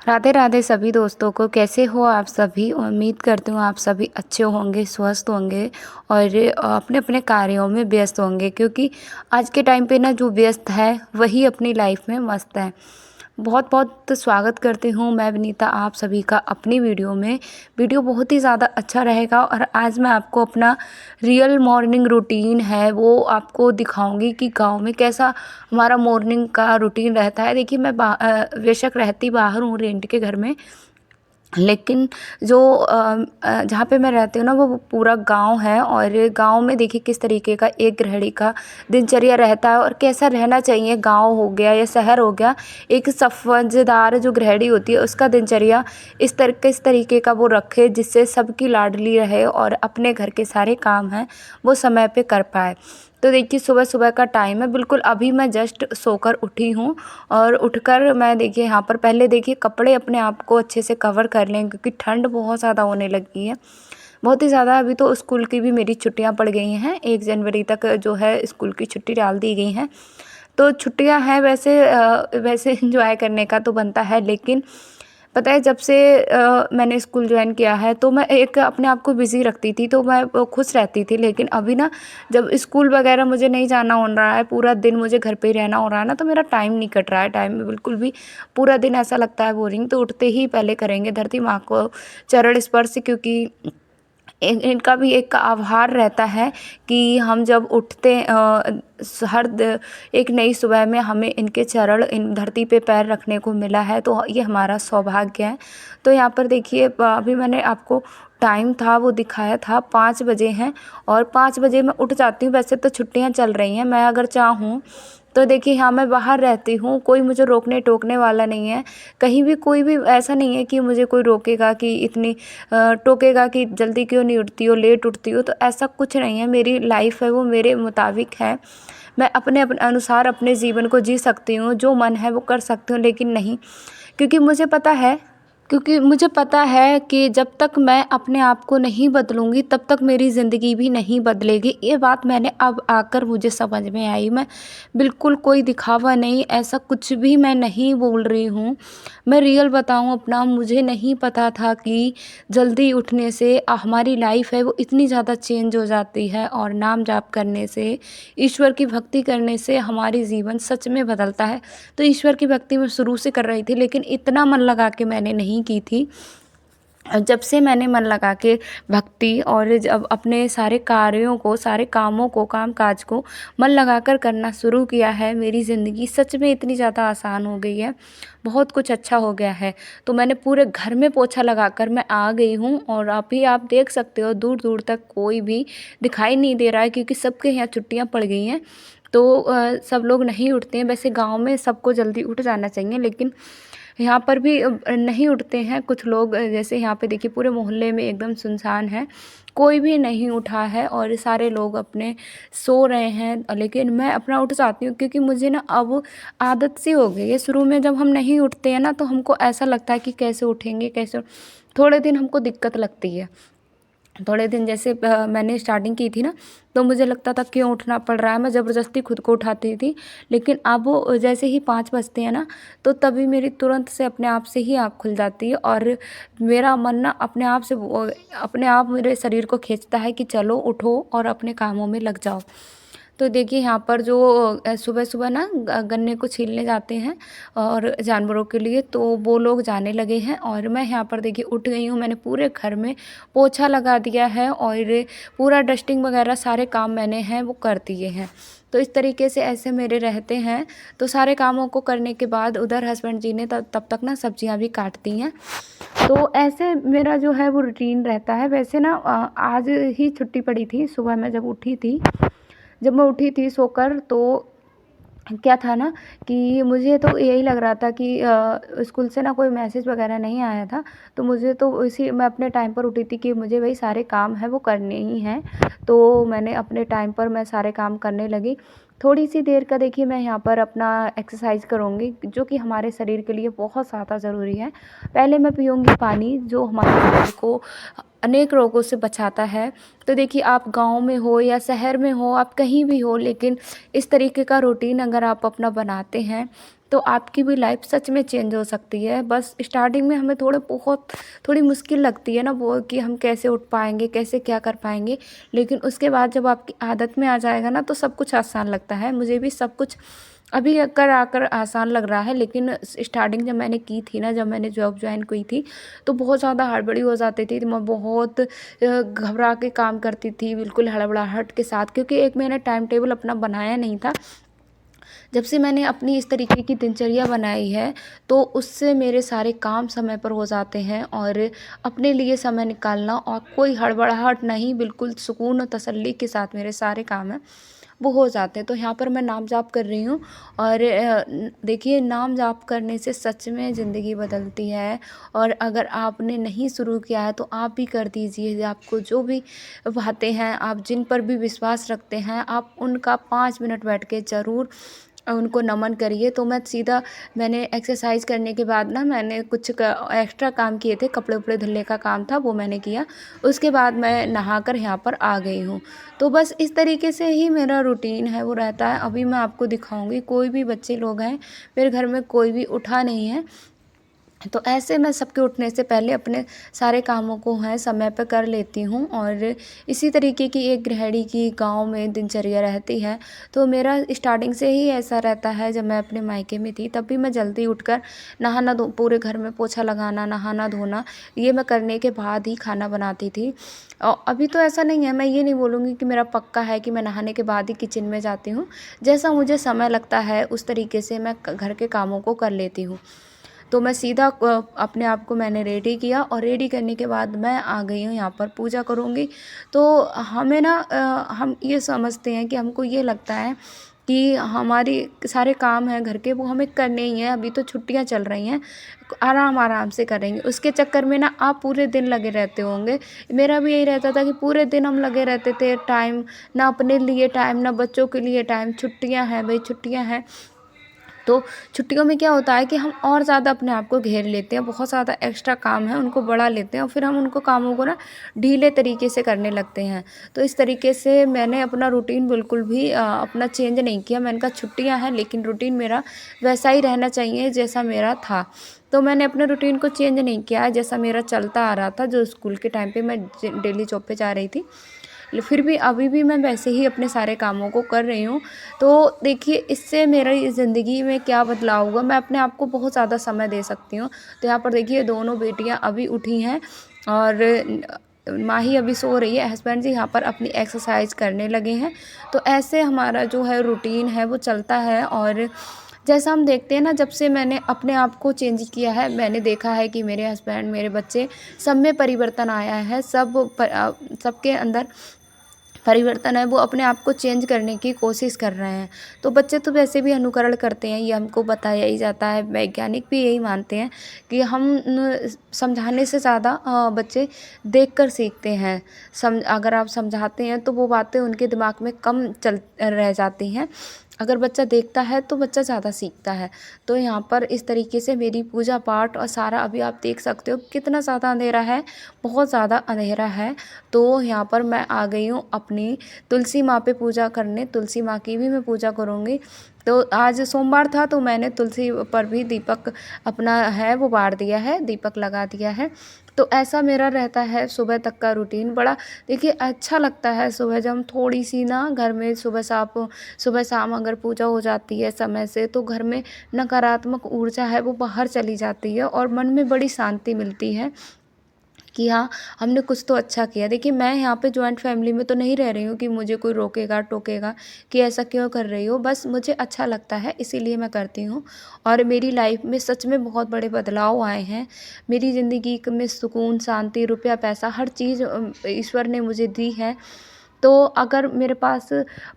राधे राधे सभी दोस्तों को। कैसे हो आप सभी? उम्मीद करती हूँ आप सभी अच्छे होंगे, स्वस्थ होंगे और अपने अपने कार्यों में व्यस्त होंगे, क्योंकि आज के टाइम पे ना जो व्यस्त है वही अपनी लाइफ में मस्त है। बहुत बहुत स्वागत करती हूँ मैं विनीता आप सभी का अपनी वीडियो में। वीडियो बहुत ही ज़्यादा अच्छा रहेगा और आज मैं आपको अपना रियल मॉर्निंग रूटीन है वो आपको दिखाऊंगी कि गांव में कैसा हमारा मॉर्निंग का रूटीन रहता है। देखिए मैं बेशक रहती बाहर हूँ रेंट के घर में, लेकिन जो जहाँ पे मैं रहती हूँ ना वो पूरा गांव है। और गांव में देखिए किस तरीके का एक गृहिणी का दिनचर्या रहता है और कैसा रहना चाहिए। गांव हो गया या शहर हो गया, एक समझदार जो गृहिणी होती है उसका दिनचर्या किस तरीके का वो रखे जिससे सबकी लाडली रहे और अपने घर के सारे काम हैं वो समय पे कर पाए। तो देखिए सुबह सुबह का टाइम है, बिल्कुल अभी मैं जस्ट सोकर उठी हूँ। और उठकर मैं देखिए यहाँ पर पहले देखिए कपड़े अपने आप को अच्छे से कवर कर लें, क्योंकि ठंड बहुत ज़्यादा होने लगी है, बहुत ही ज़्यादा। अभी तो स्कूल की भी मेरी छुट्टियाँ पड़ गई हैं, 1 जनवरी तक जो है स्कूल की छुट्टी डाल दी गई हैं। तो छुट्टियाँ हैं, वैसे एंजॉय करने का तो बनता है, लेकिन पता है जब से मैंने स्कूल ज्वाइन किया है तो मैं एक अपने आप को बिज़ी रखती थी, तो मैं खुश रहती थी। लेकिन अभी ना जब स्कूल वगैरह मुझे नहीं जाना हो रहा है, पूरा दिन मुझे घर पे ही रहना हो रहा है ना, तो मेरा टाइम नहीं कट रहा है। टाइम में बिल्कुल भी पूरा दिन ऐसा लगता है बोरिंग। तो उठते ही पहले करेंगे धरती माँ को चरण स्पर्श, क्योंकि इनका भी एक आभार रहता है कि हम जब उठते एक नई सुबह में हमें इनके चरण इन धरती पे पैर रखने को मिला है, तो ये हमारा सौभाग्य है। तो यहाँ पर देखिए अभी मैंने आपको टाइम था वो दिखाया था, 5 बजे हैं और 5 बजे मैं उठ जाती हूँ। वैसे तो छुट्टियाँ चल रही हैं, मैं अगर चाहूँ तो देखिए हाँ मैं बाहर रहती हूँ, कोई मुझे रोकने टोकने वाला नहीं है। कहीं भी कोई भी ऐसा नहीं है कि मुझे कोई रोकेगा कि टोकेगा कि जल्दी क्यों नहीं उठती हो, लेट उठती हो। तो ऐसा कुछ नहीं है, मेरी लाइफ है वो मेरे मुताबिक है। मैं अपने अपने अनुसार अपने जीवन को जी सकती हूँ, जो मन है वो कर सकती हूँ। लेकिन नहीं, क्योंकि मुझे पता है क्योंकि मुझे पता है कि जब तक मैं अपने आप को नहीं बदलूँगी तब तक मेरी ज़िंदगी भी नहीं बदलेगी। ये बात मैंने अब आकर मुझे समझ में आई। मैं बिल्कुल कोई दिखावा नहीं, ऐसा कुछ भी मैं नहीं बोल रही हूँ। मैं रियल बताऊँ अपना, मुझे नहीं पता था कि जल्दी उठने से हमारी लाइफ है वो इतनी ज़्यादा चेंज हो जाती है, और नाम जाप करने से, ईश्वर की भक्ति करने से हमारी जीवन सच में बदलता है। तो ईश्वर की भक्ति मैं शुरू से कर रही थी, लेकिन इतना मन लगा के मैंने नहीं की थी। जब से मैंने मन लगा के भक्ति और जब अपने सारे कार्यों को, सारे कामों को, काम काज को मन लगाकर करना शुरू किया है, मेरी ज़िंदगी सच में इतनी ज़्यादा आसान हो गई है, बहुत कुछ अच्छा हो गया है। तो मैंने पूरे घर में पोछा लगाकर मैं आ गई हूँ, और अभी आप देख सकते हो दूर दूर तक कोई भी दिखाई नहीं दे रहा है, क्योंकि सबके यहाँ छुट्टियाँ पड़ गई हैं। तो सब लोग नहीं उठते हैं। वैसे गाँव में सबको जल्दी उठ जाना चाहिए, लेकिन यहाँ पर भी नहीं उठते हैं कुछ लोग। जैसे यहाँ पे देखिए पूरे मोहल्ले में एकदम सुनसान है, कोई भी नहीं उठा है और सारे लोग अपने सो रहे हैं। लेकिन मैं अपना उठ जाती हूँ, क्योंकि मुझे ना अब आदत सी हो गई है। शुरू में जब हम नहीं उठते हैं ना तो हमको ऐसा लगता है कि कैसे उठेंगे, कैसे। थोड़े दिन हमको दिक्कत लगती है, थोड़े दिन जैसे मैंने स्टार्टिंग की थी ना, तो मुझे लगता था क्यों उठना पड़ रहा है, मैं ज़बरदस्ती खुद को उठाती थी। लेकिन अब वो जैसे ही 5 बजते हैं ना, तो तभी मेरी तुरंत से अपने आप से ही आँख खुल जाती है, और मेरा मन ना अपने आप मेरे शरीर को खींचता है कि चलो उठो और अपने कामों में लग जाओ। तो देखिए यहाँ पर जो सुबह सुबह ना गन्ने को छीलने जाते हैं और जानवरों के लिए, तो वो लोग जाने लगे हैं। और मैं यहाँ पर देखिए उठ गई हूँ, मैंने पूरे घर में पोछा लगा दिया है और पूरा डस्टिंग वगैरह सारे काम मैंने हैं वो कर दिए हैं। तो इस तरीके से ऐसे मेरे रहते हैं। तो सारे कामों को करने के बाद उधर हस्बैंड जी ने तब तक ना सब्जियां भी काट दी हैं। तो ऐसे मेरा जो है वो रूटीन रहता है। वैसे ना आज ही छुट्टी पड़ी थी, सुबह मैं जब मैं उठी थी सोकर, तो क्या था ना कि मुझे तो यही लग रहा था कि स्कूल से ना कोई मैसेज वगैरह नहीं आया था। तो मुझे तो इसी मैं अपने टाइम पर उठी थी कि मुझे वही सारे काम हैं वो करने ही हैं। तो मैंने अपने टाइम पर मैं सारे काम करने लगी। थोड़ी सी देर का देखिए मैं यहाँ पर अपना एक्सरसाइज करूँगी, जो कि हमारे शरीर के लिए बहुत ज़्यादा ज़रूरी है। पहले मैं पीऊँगी पानी, जो हमारे शरीर को अनेक रोगों से बचाता है। तो देखिए आप गाँव में हो या शहर में हो, आप कहीं भी हो, लेकिन इस तरीके का रूटीन अगर आप अपना बनाते हैं तो आपकी भी लाइफ सच में चेंज हो सकती है। बस स्टार्टिंग में हमें थोड़ी मुश्किल लगती है ना वो, कि हम कैसे उठ पाएँगे, कैसे क्या कर पाएँगे। लेकिन उसके बाद जब आपकी आदत में आ जाएगा ना, तो सब कुछ आसान लगता है। मुझे भी सब कुछ अभी कर आकर आसान लग रहा है, लेकिन स्टार्टिंग जब मैंने की थी ना, जब मैंने जॉब जॉइन की थी, तो बहुत ज़्यादा हड़बड़ी हो जाती थी। तो मैं बहुत घबरा के काम करती थी, बिल्कुल हड़बड़ाहट के साथ, क्योंकि एक मैंने टाइम टेबल अपना बनाया नहीं था। जब से मैंने अपनी इस तरीके की दिनचर्या बनाई है, तो उससे मेरे सारे काम समय पर हो जाते हैं, और अपने लिए समय निकालना और कोई हड़बड़ाहट नहीं, बिल्कुल सुकून और तसल्ली के साथ मेरे सारे काम हैं वो हो जाते हैं। तो यहाँ पर मैं नाम जाप कर रही हूँ, और देखिए, नाम जाप करने से सच में ज़िंदगी बदलती है। और अगर आपने नहीं शुरू किया है तो आप भी कर दीजिए। आपको जो भी बातें हैं, आप जिन पर भी विश्वास रखते हैं, आप उनका 5 मिनट बैठ के ज़रूर उनको नमन करिए। तो मैंने एक्सरसाइज़ करने के बाद ना, मैंने कुछ एक्स्ट्रा काम किए थे, कपड़े उपड़े धुलने का काम था, वो मैंने किया। उसके बाद मैं नहाकर यहाँ पर आ गई हूँ। तो बस इस तरीके से ही मेरा रूटीन है वो रहता है। अभी मैं आपको दिखाऊंगी, कोई भी बच्चे लोग हैं, मेरे घर में कोई भी उठा नहीं है, तो ऐसे मैं सबके उठने से पहले अपने सारे कामों को है समय पे कर लेती हूँ। और इसी तरीके की एक गृहिणी की गाँव में दिनचर्या रहती है। तो मेरा स्टार्टिंग से ही ऐसा रहता है। जब मैं अपने मायके में थी, तब भी मैं जल्दी उठकर नहाना धो पूरे घर में पोछा लगाना, नहाना धोना, ये मैं करने के बाद ही खाना बनाती थी। अभी तो ऐसा नहीं है, मैं ये नहीं बोलूँगी कि मेरा पक्का है कि मैं नहाने के बाद ही किचन में जाती हूँ। जैसा मुझे समय लगता है उस तरीके से मैं घर के कामों को कर लेती हूँ। तो मैं सीधा अपने आप को मैंने रेडी किया, और रेडी करने के बाद मैं आ गई हूँ यहाँ पर पूजा करूँगी। तो हमें ना हम ये समझते हैं कि हमको ये लगता है कि हमारी सारे काम हैं घर के, वो हमें करने ही हैं। अभी तो छुट्टियाँ चल रही हैं, आराम आराम से करेंगे। उसके चक्कर में ना आप पूरे दिन लगे रहते होंगे। मेरा भी यही रहता था कि पूरे दिन हम लगे रहते थे, टाइम ना अपने लिए टाइम, ना बच्चों के लिए टाइम। छुट्टियाँ हैं भाई, छुट्टियाँ हैं। तो छुट्टियों में क्या होता है कि हम और ज़्यादा अपने आप को घेर लेते हैं, बहुत ज़्यादा एक्स्ट्रा काम है उनको बढ़ा लेते हैं, और फिर हम उनको कामों को ना ढीले तरीके से करने लगते हैं। तो इस तरीके से मैंने अपना रूटीन बिल्कुल भी अपना चेंज नहीं किया। मैंने कहा छुट्टियां हैं, लेकिन रूटीन मेरा वैसा ही रहना चाहिए जैसा मेरा था। तो मैंने अपने रूटीन को चेंज नहीं किया है, जैसा मेरा चलता आ रहा था। जो स्कूल के टाइम पे मैं डेली जॉब पे जा रही थी, फिर भी अभी भी मैं वैसे ही अपने सारे कामों को कर रही हूँ। तो देखिए, इससे मेरी ज़िंदगी में क्या बदलाव हुआ, मैं अपने आप को बहुत ज़्यादा समय दे सकती हूँ। तो यहाँ पर देखिए, दोनों बेटियाँ अभी उठी हैं, और माही अभी सो रही है। हस्बैंड जी यहाँ पर अपनी एक्सरसाइज करने लगे हैं। तो ऐसे हमारा जो है रूटीन है वो चलता है। और जैसा हम देखते हैं ना, जब से मैंने अपने आप को चेंज किया है, मैंने देखा है कि मेरे हस्बैंड, मेरे बच्चे, सब में परिवर्तन आया है। सबके अंदर परिवर्तन है, वो अपने आप को चेंज करने की कोशिश कर रहे हैं। तो बच्चे तो वैसे भी अनुकरण करते हैं, ये हमको बताया ही जाता है। वैज्ञानिक भी यही मानते हैं कि हम समझाने से ज़्यादा बच्चे देखकर सीखते हैं। अगर आप समझाते हैं तो वो बातें उनके दिमाग में कम चल रह जाती हैं। अगर बच्चा देखता है तो बच्चा ज़्यादा सीखता है। तो यहाँ पर इस तरीके से मेरी पूजा पाठ और सारा, अभी आप देख सकते हो कितना ज़्यादा अंधेरा है, बहुत ज़्यादा अंधेरा है। तो यहाँ पर मैं आ गई हूँ अपनी तुलसी माँ पे पूजा करने। तुलसी माँ की भी मैं पूजा करूँगी। तो आज सोमवार था, तो मैंने तुलसी पर भी दीपक अपना है वो बार दिया है, दीपक लगा दिया है। तो ऐसा मेरा रहता है सुबह तक का रूटीन। बड़ा देखिए अच्छा लगता है सुबह, जब हम थोड़ी सी ना घर में सुबह शाम अगर पूजा हो जाती है समय से, तो घर में नकारात्मक ऊर्जा है वो बाहर चली जाती है, और मन में बड़ी शांति मिलती है कि हाँ, हमने कुछ तो अच्छा किया। देखिए, मैं यहाँ पे जॉइंट फैमिली में तो नहीं रह रही हूँ कि मुझे कोई रोकेगा टोकेगा कि ऐसा क्यों कर रही हो। बस मुझे अच्छा लगता है, इसीलिए मैं करती हूँ। और मेरी लाइफ में सच में बहुत बड़े बदलाव आए हैं। मेरी ज़िंदगी में सुकून, शांति, रुपया, पैसा, हर चीज़ ईश्वर ने मुझे दी है। तो अगर मेरे पास,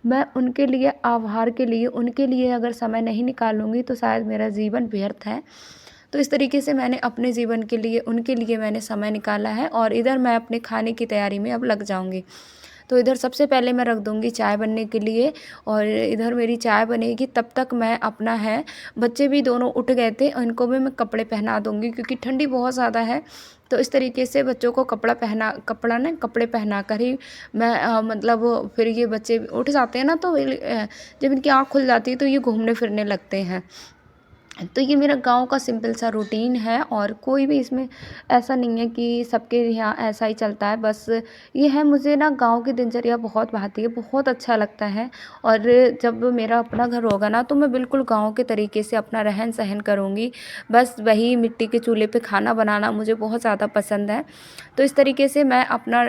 मैं उनके लिए आभार के लिए, उनके लिए अगर समय नहीं निकालूँगी, तो शायद मेरा जीवन व्यर्थ है। तो इस तरीके से मैंने अपने जीवन के लिए, उनके लिए मैंने समय निकाला है। और इधर मैं अपने खाने की तैयारी में अब लग जाऊँगी। तो इधर सबसे पहले मैं रख दूँगी चाय बनने के लिए, और इधर मेरी चाय बनेगी, तब तक मैं अपना है, बच्चे भी दोनों उठ गए थे, इनको भी मैं कपड़े पहना दूँगी, क्योंकि ठंडी बहुत ज़्यादा है। तो इस तरीके से बच्चों को कपड़े पहना कर ही मैं मतलब, फिर ये बच्चे उठ जाते हैं ना, तो जब इनकी आँख खुल जाती है तो ये घूमने फिरने लगते हैं। तो ये मेरा गाँव का सिंपल सा रूटीन है और कोई भी इसमें ऐसा नहीं है कि सबके यहाँ ऐसा ही चलता है। बस ये है, मुझे ना गाँव की दिनचर्या बहुत भाती है, बहुत अच्छा लगता है। और जब मेरा अपना घर होगा ना तो मैं बिल्कुल गाँव के तरीके से अपना रहन-सहन करूँगी। बस वही मिट्टी के चूल्हे पे खाना बनाना मुझे बहुत ज़्यादा पसंद है। तो इस तरीके से मैं अपना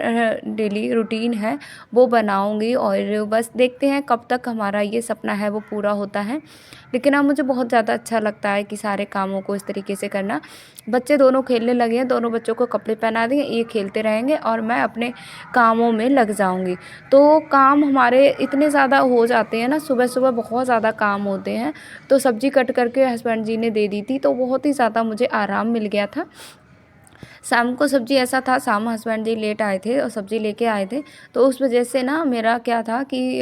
डेली रूटीन है वो बनाऊँगी और बस देखते हैं कब तक हमारा ये सपना है वो पूरा होता है। लेकिन हाँ, मुझे बहुत ज़्यादा अच्छा लगता है कि सारे कामों को इस तरीके से करना। बच्चे दोनों खेलने लगे हैं, दोनों बच्चों को कपड़े पहना दिए, ये खेलते रहेंगे और मैं अपने कामों में लग जाऊँगी। तो काम हमारे इतने ज़्यादा हो जाते हैं ना, सुबह-सुबह बहुत ज़्यादा काम होते हैं। तो सब्ज़ी कट करके हस्बैंड जी ने दे दी थी, तो बहुत ही ज़्यादा मुझे आराम मिल गया था। शाम को सब्ज़ी ऐसा था, शाम हस्बैंड जी लेट आए थे और सब्ज़ी लेके आए थे, तो उस वजह से ना मेरा क्या था कि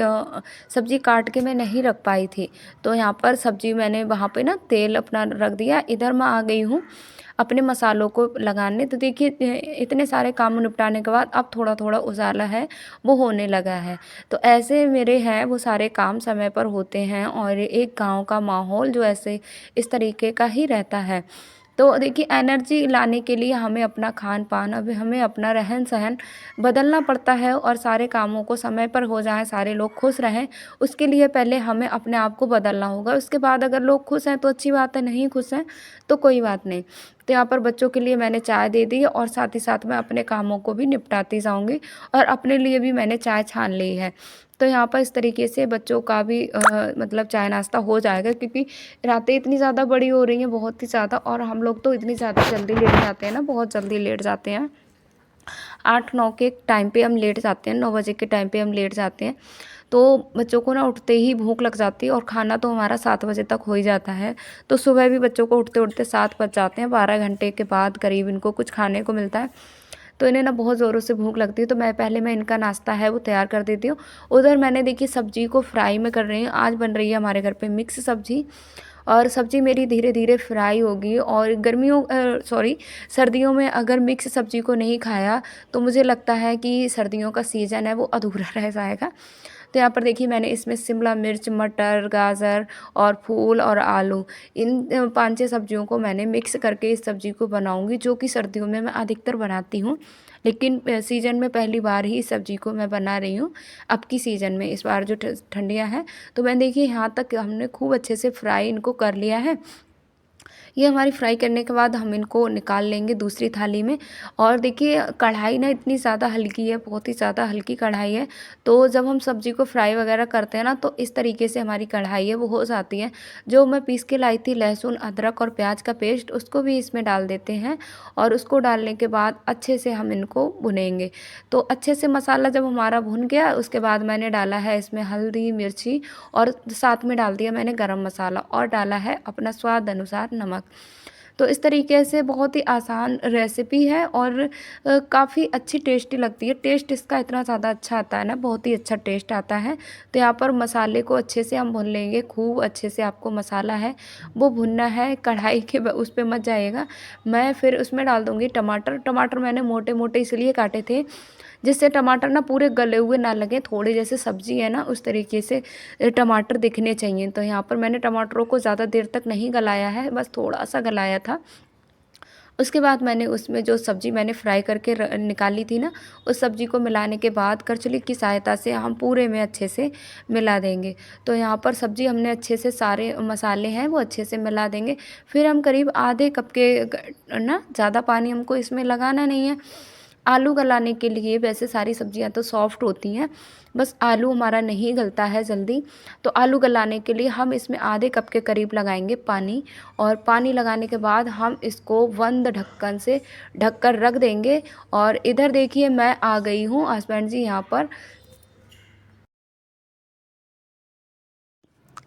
सब्ज़ी काट के मैं नहीं रख पाई थी। तो यहाँ पर सब्ज़ी मैंने वहाँ पे ना तेल अपना रख दिया, इधर मैं आ गई हूँ अपने मसालों को लगाने। तो देखिए इतने सारे काम निपटाने के बाद अब थोड़ा-थोड़ा उजाला है वो होने लगा है। तो ऐसे मेरे हैं वो सारे काम समय पर होते हैं और एक गाँव का माहौल जो ऐसे इस तरीके का ही रहता है। तो देखिए एनर्जी लाने के लिए हमें अपना खान-पान, अब हमें अपना रहन-सहन बदलना पड़ता है और सारे कामों को समय पर हो जाएँ, सारे लोग खुश रहें, उसके लिए पहले हमें अपने आप को बदलना होगा। उसके बाद अगर लोग खुश हैं तो अच्छी बात है, नहीं खुश हैं तो कोई बात नहीं। तो यहाँ पर बच्चों के लिए मैंने चाय दे दी और साथ ही साथ मैं अपने कामों को भी निपटाती जाऊँगी और अपने लिए भी मैंने चाय छान ली है। तो यहाँ पर इस तरीके से बच्चों का भी मतलब चाय नाश्ता हो जाएगा, क्योंकि रातें इतनी ज़्यादा बड़ी हो रही हैं, बहुत ही ज़्यादा, और हम लोग तो इतनी ज़्यादा जल्दी लेट जाते हैं ना, बहुत जल्दी लेट जाते हैं। 8-9 के टाइम पे हम लेट जाते हैं, 9 बजे के टाइम पे हम लेट जाते हैं। तो बच्चों को ना उठते ही भूख लग जाती है और खाना तो हमारा 7 बजे तक हो ही जाता है। तो सुबह भी बच्चों को उठते-उठते 7 बज जाते हैं, 12 घंटे के बाद करीब इनको कुछ खाने को मिलता है। तो इन्हें ना बहुत ज़ोरों से भूख लगती है, तो मैं इनका नाश्ता है वो तैयार कर देती हूँ। उधर मैंने देखिए सब्ज़ी को फ्राई मैं कर रही हूँ, आज बन रही है हमारे घर पे मिक्स सब्ज़ी और सब्ज़ी मेरी धीरे-धीरे फ्राई होगी। और सर्दियों में अगर मिक्स सब्ज़ी को नहीं खाया तो मुझे लगता है कि सर्दियों का सीज़न है वो अधूरा रह जाएगा। तो यहाँ पर देखिए मैंने इसमें शिमला मिर्च, मटर, गाजर और फूल और आलू, इन 5-6 सब्जियों को मैंने मिक्स करके इस सब्ज़ी को बनाऊँगी, जो कि सर्दियों में मैं अधिकतर बनाती हूँ। लेकिन सीज़न में पहली बार ही इस सब्ज़ी को मैं बना रही हूँ, अब की सीज़न में, इस बार जो ठंडियाँ हैं। तो मैंने देखिए यहाँ तक हमने खूब अच्छे से फ्राई इनको कर लिया है। ये हमारी फ्राई करने के बाद हम इनको निकाल लेंगे दूसरी थाली में। और देखिए कढ़ाई ना इतनी ज़्यादा हल्की है, बहुत ही ज़्यादा हल्की कढ़ाई है। तो जब हम सब्ज़ी को फ्राई वगैरह करते हैं ना तो इस तरीके से हमारी कढ़ाई है वो हो जाती है। जो मैं पीस के लाई थी लहसुन, अदरक और प्याज का पेस्ट, उसको भी इसमें डाल देते हैं और उसको डालने के बाद अच्छे से हम इनको भुनेंगे। तो अच्छे से मसाला जब हमारा भुन गया उसके बाद मैंने डाला है इसमें हल्दी, मिर्ची और साथ में डाल दिया मैंने गरम मसाला और डाला है अपना स्वाद अनुसार नमक। तो इस तरीके से बहुत ही आसान रेसिपी है और काफ़ी अच्छी टेस्टी लगती है। टेस्ट इसका इतना ज़्यादा अच्छा आता है ना, बहुत ही अच्छा टेस्ट आता है। तो यहाँ पर मसाले को अच्छे से हम भून लेंगे, खूब अच्छे से आपको मसाला है वो भुनना है, कढ़ाई के उस पे मत जाइएगा। मैं फिर उसमें डाल दूँगी टमाटर। टमाटर मैंने मोटे-मोटे इसलिए काटे थे जिससे टमाटर ना पूरे गले हुए ना लगें, थोड़े जैसे सब्ज़ी है ना उस तरीके से टमाटर दिखने चाहिए। तो यहाँ पर मैंने टमाटरों को ज़्यादा देर तक नहीं गलाया है, बस थोड़ा-सा गलाया था। उसके बाद मैंने उसमें जो सब्ज़ी मैंने फ्राई करके निकाली थी ना, उस सब्ज़ी को मिलाने के बाद करछुली की सहायता से हम पूरे में अच्छे से मिला देंगे। तो यहाँ पर सब्ज़ी हमने अच्छे से सारे मसाले हैं वो अच्छे से मिला देंगे। फिर हम करीब आधे कप के ना, ज़्यादा पानी हमको इसमें लगाना नहीं है। आलू गलाने के लिए वैसे सारी सब्जियां तो सॉफ्ट होती हैं, बस आलू हमारा नहीं गलता है जल्दी। तो आलू गलाने के लिए हम इसमें आधे कप के करीब लगाएंगे पानी। और पानी लगाने के बाद हम इसको बंद ढक्कन से ढक कर रख देंगे। और इधर देखिए मैं आ गई हूँ, हस्बैंड जी यहाँ पर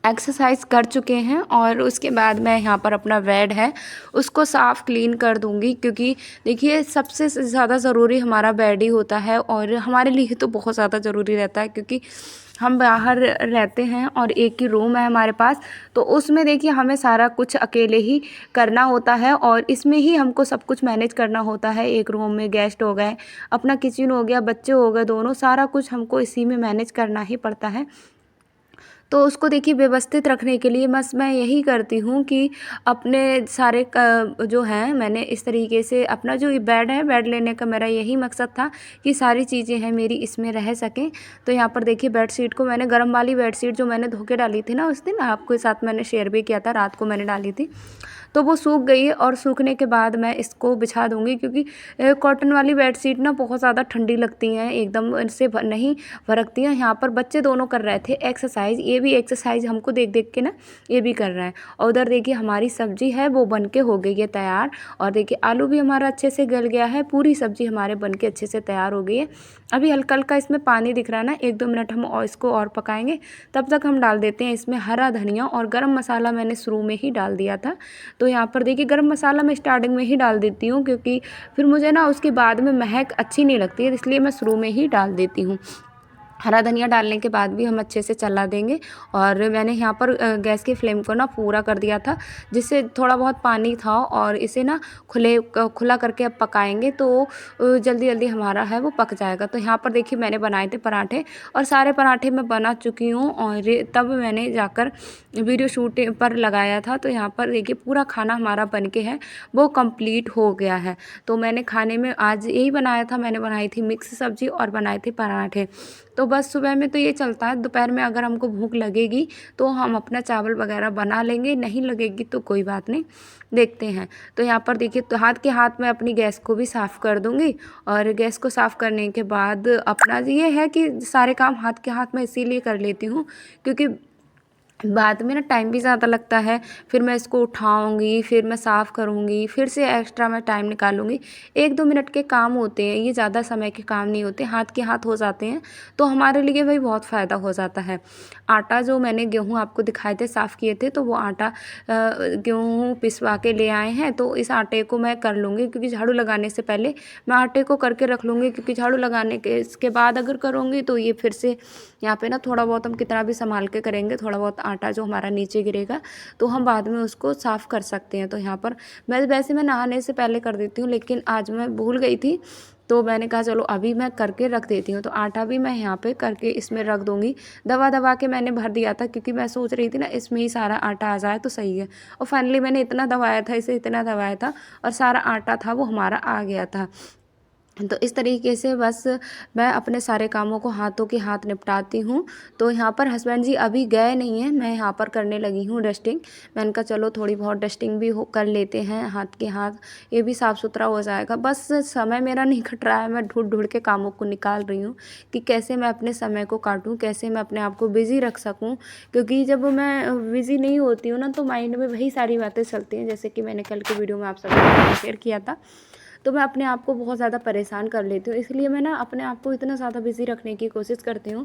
एक्सरसाइज कर चुके हैं और उसके बाद मैं यहाँ पर अपना बेड है उसको साफ़ क्लीन कर दूँगी, क्योंकि देखिए सबसे ज़्यादा ज़रूरी हमारा बेड ही होता है और हमारे लिए तो बहुत ज़्यादा ज़रूरी रहता है, क्योंकि हम बाहर रहते हैं और एक ही रूम है हमारे पास। तो उसमें देखिए हमें सारा कुछ अकेले ही करना होता है और इसमें ही हमको सब कुछ मैनेज करना होता है। एक रूम में गेस्ट हो गए, अपना किचन हो गया, बच्चे हो गए, दोनों सारा कुछ हमको इसी में मैनेज करना ही पड़ता है। तो उसको देखिए व्यवस्थित रखने के लिए बस मैं यही करती हूँ कि अपने सारे जो हैं मैंने इस तरीके से अपना जो ये बेड है, बेड लेने का मेरा यही मकसद था कि सारी चीज़ें हैं मेरी इसमें रह सकें। तो यहाँ पर देखिए बेडशीट को मैंने गर्म वाली बेडशीट जो मैंने धो के डाली थी ना उस दिन, आपके साथ मैंने शेयर भी किया था, रात को मैंने डाली थी, तो वो सूख गई है और सूखने के बाद मैं इसको बिछा दूँगी, क्योंकि कॉटन वाली बेडशीट ना बहुत ज़्यादा ठंडी लगती हैं, एकदम इनसे नहीं फरकती हैं। यहाँ पर बच्चे दोनों कर रहे थे एक्सरसाइज, ये भी एक्सरसाइज हमको देख देख के ना ये भी कर रहा है। और उधर देखिए हमारी सब्जी है वो बन के हो गई है तैयार, और देखिए आलू भी हमारा अच्छे से गल गया है, पूरी सब्जी हमारे बन के अच्छे से तैयार हो गई है। अभी हल्का हल्का इसमें पानी दिख रहा है ना, 1-2 मिनट हम और इसको और पकाएंगे, तब तक हम डाल देते हैं इसमें हरा धनिया, और गरम मसाला मैंने शुरू में ही डाल दिया था। तो यहाँ पर देखिए गरम मसाला मैं स्टार्टिंग में ही डाल देती हूँ, क्योंकि फिर मुझे ना उसके बाद में महक अच्छी नहीं लगती है, इसलिए मैं शुरू में ही डाल देती हूँ। हरा धनिया डालने के बाद भी हम अच्छे से चला देंगे। और मैंने यहाँ पर गैस की फ्लेम को ना पूरा कर दिया था, जिससे थोड़ा बहुत पानी था, और इसे ना खुला करके अब पकाएंगे तो जल्दी जल्दी हमारा है वो पक जाएगा। तो यहाँ पर देखिए मैंने बनाए थे पराठे, और सारे पराठे मैं बना चुकी हूँ, और तब मैंने जाकर वीडियो शूट पर लगाया था। तो यहाँ पर देखिए पूरा खाना हमारा बन के है वो कंप्लीट हो गया है। तो मैंने खाने में आज यही बनाया था, मैंने बनाई थी मिक्स सब्जी और बनाए थे पराठे। तो बस सुबह में तो ये चलता है, दोपहर में अगर हमको भूख लगेगी तो हम अपना चावल वगैरह बना लेंगे, नहीं लगेगी तो कोई बात नहीं, देखते हैं। तो यहाँ पर देखिए तो हाथ के हाथ में अपनी गैस को भी साफ़ कर दूँगी, और गैस को साफ़ करने के बाद अपना ये है कि सारे काम हाथ के हाथ में इसीलिए कर लेती हूँ, क्योंकि बाद में ना टाइम भी ज़्यादा लगता है, फिर मैं इसको उठाऊँगी, फिर मैं साफ़ करूँगी, फिर से एक्स्ट्रा मैं टाइम निकालूँगी। 1-2 मिनट के काम होते हैं, ये ज़्यादा समय के काम नहीं होते, हाथ के हाथ हो जाते हैं, तो हमारे लिए वही बहुत फ़ायदा हो जाता है। आटा जो मैंने गेहूँ आपको दिखाए थे, साफ़ किए थे, तो वो आटा गेहूँ पिसवा के ले आए हैं, तो इस आटे को मैं कर लूँगी, क्योंकि झाड़ू लगाने से पहले मैं आटे को करके रख लूँगी, क्योंकि झाड़ू लगाने के इसके बाद अगर करूँगी तो ये फिर से यहाँ पे ना थोड़ा बहुत हम कितना भी संभाल के करेंगे, थोड़ा बहुत आटा जो हमारा नीचे गिरेगा तो हम बाद में उसको साफ़ कर सकते हैं। तो यहाँ पर वैसे मैं नहाने से पहले कर देती हूँ, लेकिन आज मैं भूल गई थी, तो मैंने कहा चलो अभी मैं करके रख देती हूँ। तो आटा भी मैं यहाँ पे करके इसमें रख दूँगी, दबा दबा के मैंने भर दिया था, क्योंकि मैं सोच रही थी ना इसमें ही सारा आटा आ जाए तो सही है। और फाइनली मैंने इतना दबाया था, इसे इतना दबाया था, और सारा आटा था वो हमारा आ गया था। तो इस तरीके से बस मैं अपने सारे कामों को हाथों के हाथ निपटाती हूँ। तो यहाँ पर हस्बैंड जी अभी गए नहीं हैं, मैं यहाँ पर करने लगी हूँ डस्टिंग। मैंने कहा चलो थोड़ी बहुत डस्टिंग भी हो कर लेते हैं हाथ के हाथ, ये भी साफ़ सुथरा हो जाएगा। बस समय मेरा नहीं कट रहा है, मैं ढूँढ ढूँढ के कामों को निकाल रही हूँ कि कैसे मैं अपने समय को काटूँ, कैसे मैं अपने आप को बिज़ी रख सकूँ। क्योंकि जब मैं बिज़ी नहीं होती हूँ ना तो माइंड में वही सारी बातें चलती हैं, जैसे कि मैंने कल के वीडियो में आप सभी के साथ शेयर किया था। तो मैं अपने आप को बहुत ज़्यादा परेशान कर लेती हूँ, इसलिए मैं ना अपने आप को इतना ज़्यादा बिज़ी रखने की कोशिश करती हूँ।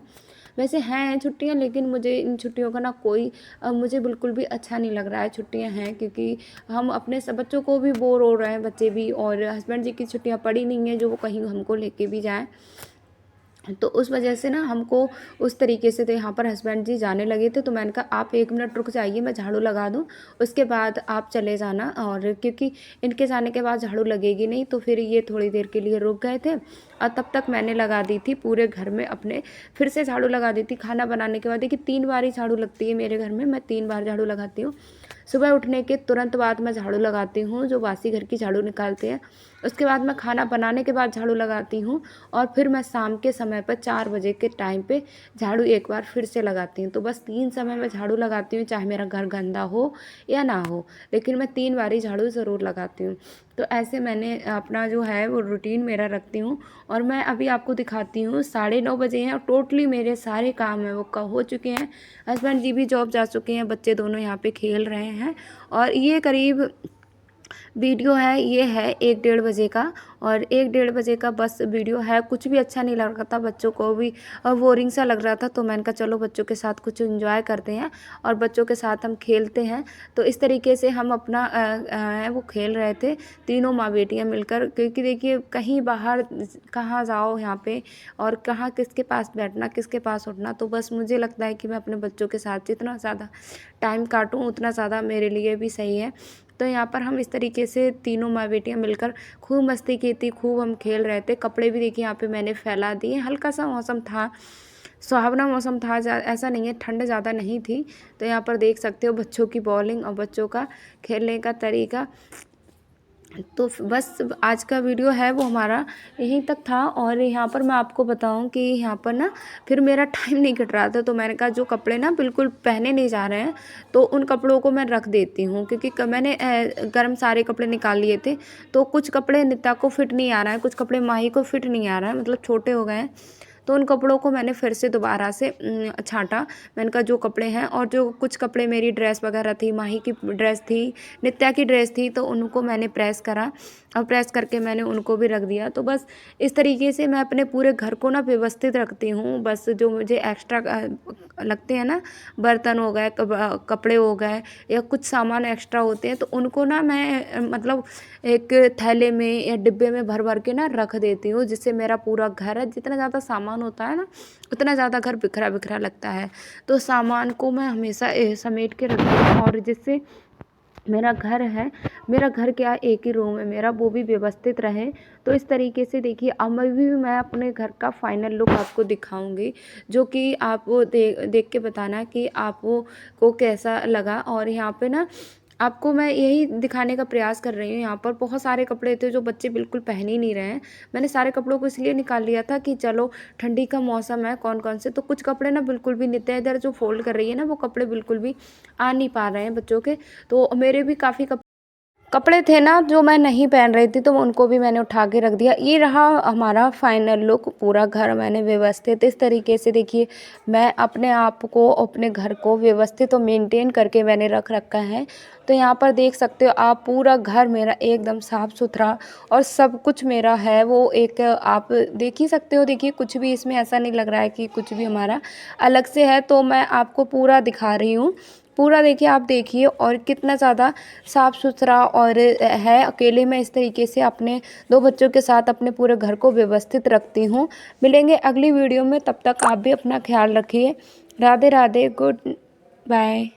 वैसे हैं छुट्टियाँ, लेकिन मुझे इन छुट्टियों का ना कोई मुझे बिल्कुल भी अच्छा नहीं लग रहा है। छुट्टियाँ हैं क्योंकि हम अपने सब बच्चों को भी बोर हो रहे हैं, बच्चे भी, और हस्बैंड जी की छुट्टियाँ पड़ी नहीं हैं जो वो कहीं हमको लेके भी जाएँ। तो उस वजह से ना हमको उस तरीके से, तो यहाँ पर हस्बैंड जी जाने लगे थे, तो मैंने कहा आप 1 मिनट रुक जाइए, मैं झाड़ू लगा दूँ, उसके बाद आप चले जाना। और क्योंकि इनके जाने के बाद झाड़ू लगेगी नहीं, तो फिर ये थोड़ी देर के लिए रुक गए थे, और तब तक मैंने लगा दी थी पूरे घर में अपने, फिर से झाड़ू लगा दी थी। खाना बनाने के बाद देखिए 3 बार ही झाड़ू लगती है मेरे घर में, मैं 3 बार झाड़ू लगाती हूँ। सुबह उठने के तुरंत बाद मैं झाड़ू लगाती हूँ, जो बासी घर की झाड़ू निकालते हैं। उसके बाद मैं खाना बनाने के बाद झाड़ू लगाती हूँ, और फिर मैं शाम के समय पर 4 बजे के टाइम पे झाड़ू एक बार फिर से लगाती हूँ। तो बस 3 समय में झाड़ू लगाती हूँ, चाहे मेरा घर गंदा हो या ना हो, लेकिन मैं 3 बार ही झाड़ू ज़रूर लगाती हूँ। तो ऐसे मैंने अपना जो है वो रूटीन मेरा रखती हूँ। और मैं अभी आपको दिखाती हूँ 9:30 बजे हैं, और टोटली मेरे सारे काम हैं वो हो चुके हैं। हस्बैंड जी भी जॉब जा चुके हैं, बच्चे दोनों यहाँ पे खेल रहे हैं, और ये करीब वीडियो है, ये है 1 बजे का, और 1 बजे का बस वीडियो है। कुछ भी अच्छा नहीं लग रहा था, बच्चों को भी बोरिंग सा लग रहा था, तो मैंने कहा चलो बच्चों के साथ कुछ एंजॉय करते हैं, और बच्चों के साथ हम खेलते हैं। तो इस तरीके से हम अपना वो खेल रहे थे, तीनों माँ बेटियाँ मिलकर, क्योंकि देखिए कहीं बाहर कहाँ जाओ यहाँ पे, और कहाँ किसके पास बैठना, किसके पास उठना। तो बस मुझे लगता है कि मैं अपने बच्चों के साथ जितना ज़्यादा टाइम काटूँ उतना ज़्यादा मेरे लिए भी सही है। तो यहाँ पर हम इस तरीके से तीनों माँ बेटियाँ मिलकर खूब मस्ती की थी, खूब हम खेल रहे थे। कपड़े भी देखिए यहाँ पे मैंने फैला दिए, हल्का सा मौसम था सुहावना मौसम था, ऐसा नहीं है ठंड ज़्यादा नहीं थी। तो यहाँ पर देख सकते हो बच्चों की बॉलिंग और बच्चों का खेलने का तरीका। तो बस आज का वीडियो है वो हमारा यहीं तक था। और यहाँ पर मैं आपको बताऊँ कि यहाँ पर ना फिर मेरा टाइम नहीं कट रहा था, तो मैंने कहा जो कपड़े ना बिल्कुल पहने नहीं जा रहे हैं तो उन कपड़ों को मैं रख देती हूँ, क्योंकि मैंने गर्म सारे कपड़े निकाल लिए थे। तो कुछ कपड़े नित्या को फिट नहीं आ रहा है, कुछ कपड़े माही को फिट नहीं आ रहा है, मतलब छोटे हो गए हैं। तो उन कपड़ों को मैंने फिर से दोबारा से छाँटा। मैंने कहा जो कपड़े हैं, और जो कुछ कपड़े मेरी ड्रेस वगैरह थी, माही की ड्रेस थी, नित्या की ड्रेस थी, तो उनको मैंने प्रेस करा और प्रेस करके मैंने उनको भी रख दिया। तो बस इस तरीके से मैं अपने पूरे घर को ना व्यवस्थित रखती हूँ। बस जो मुझे एक्स्ट्रा लगते हैं ना, बर्तन हो गए, कपड़े हो गए, या कुछ सामान एक्स्ट्रा होते हैं, तो उनको ना मैं मतलब एक थैले में या डिब्बे में भर भर के ना रख देती हूँ, जिससे मेरा पूरा घर है, जितना ज़्यादा सामान होता है ना उतना ज़्यादा घर बिखरा बिखरा लगता है। तो सामान को मैं हमेशा समेट के रखती हूँ, और जिससे मेरा घर है, मेरा घर क्या एक ही रूम है मेरा, वो भी व्यवस्थित रहे। तो इस तरीके से देखिए अब मैं अपने घर का फाइनल लुक आपको दिखाऊंगी, जो कि आप वो देख के बताना कि आपको को कैसा लगा। और यहाँ पे ना आपको मैं यही दिखाने का प्रयास कर रही हूँ। यहाँ पर बहुत सारे कपड़े थे जो बच्चे बिल्कुल पहन ही नहीं रहे हैं। मैंने सारे कपड़ों को इसलिए निकाल लिया था कि चलो ठंडी का मौसम है, कौन कौन से, तो कुछ कपड़े ना बिल्कुल भी नित्या इधर जो फोल्ड कर रही है ना, वो कपड़े बिल्कुल भी आ नहीं पा रहे हैं बच्चों के। तो मेरे भी काफ़ी कपड़े थे ना जो मैं नहीं पहन रही थी, तो उनको भी मैंने उठा के रख दिया। ये रहा हमारा फाइनल लुक, पूरा घर मैंने व्यवस्थित इस तरीके से देखिए मैं अपने आप को, अपने घर को व्यवस्थित और मेंटेन करके मैंने रख रखा है। तो यहाँ पर देख सकते हो आप, पूरा घर मेरा एकदम साफ़ सुथरा और सब कुछ मेरा है वो एक, आप देख ही सकते हो। देखिए कुछ भी इसमें ऐसा नहीं लग रहा है कि कुछ भी हमारा अलग से है। तो मैं आपको पूरा दिखा रही हूँ, पूरा देखिए, आप देखिए और कितना ज़्यादा साफ़ सुथरा और है। अकेले मैं इस तरीके से अपने 2 बच्चों के साथ अपने पूरे घर को व्यवस्थित रखती हूँ। मिलेंगे अगली वीडियो में, तब तक आप भी अपना ख्याल रखिए। Radhe Radhe, good bye.